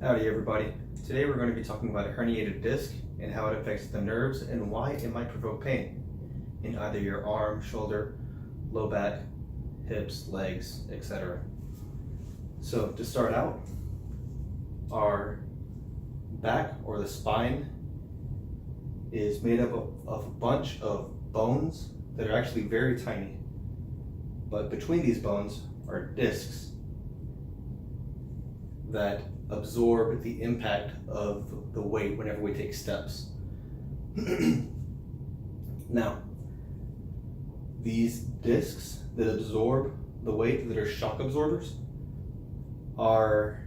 Howdy everybody. Today we're going to be talking about a herniated disc and how it affects the nerves and why it might provoke pain in either your arm, shoulder, low back, hips, legs, etc. So to start out, our back or the spine is made up of a bunch of bones that are actually very tiny. But between these bones are discs that absorb the impact of the weight whenever we take steps. Now, these discs that absorb the weight, that are shock absorbers, are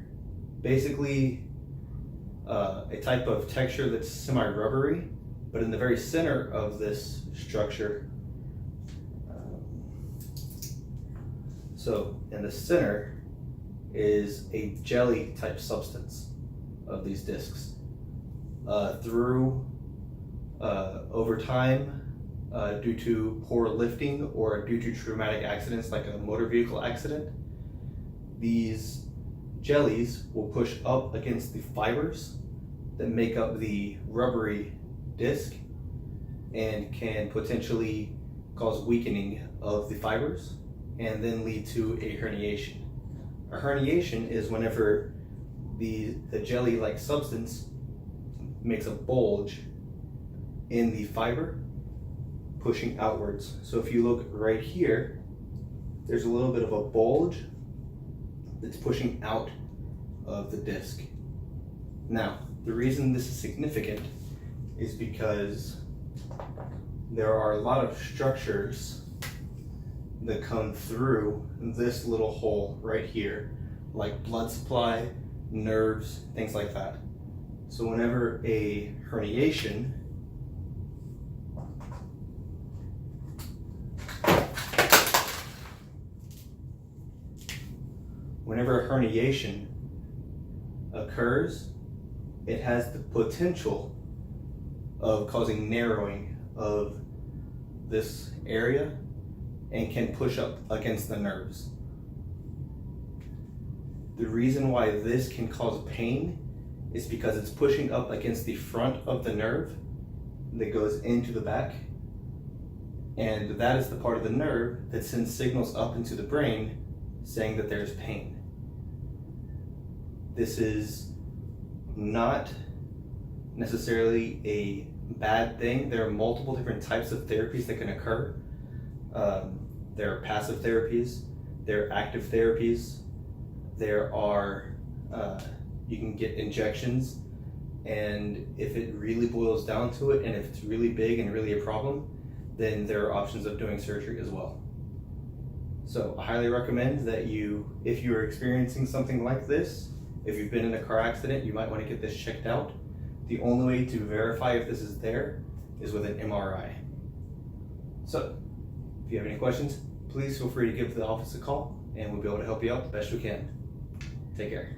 basically a type of texture that's semi-rubbery, but in the very center of this structure, so in the center is a jelly type substance of these discs. Over time, due to poor lifting or due to traumatic accidents like a motor vehicle accident, these jellies will push up against the fibers that make up the rubbery disc and can potentially cause weakening of the fibers and then lead to a herniation. A herniation is whenever the jelly-like substance makes a bulge in the fiber, pushing outwards. So if you look right here, there's a little bit of a bulge that's pushing out of the disc. Now, the reason this is significant is because there are a lot of structures that come through this little hole right here, like blood supply, nerves, things like that. So whenever a herniation occurs, it has the potential of causing narrowing of this area and can push up against the nerves. The reason why this can cause pain is because it's pushing up against the front of the nerve that goes into the back, and that is the part of the nerve that sends signals up into the brain saying that there's pain. This is not necessarily a bad thing. There are multiple different types of therapies that can occur. There are passive therapies, there are active therapies, there are, you can get injections, and if it really boils down to it, and if it's really big and really a problem, then there are options of doing surgery as well. So I highly recommend that if you are experiencing something like this, if you've been in a car accident, you might want to get this checked out. The only way to verify if this is there is with an MRI. So, if you have any questions, please feel free to give the office a call and we'll be able to help you out the best we can. Take care.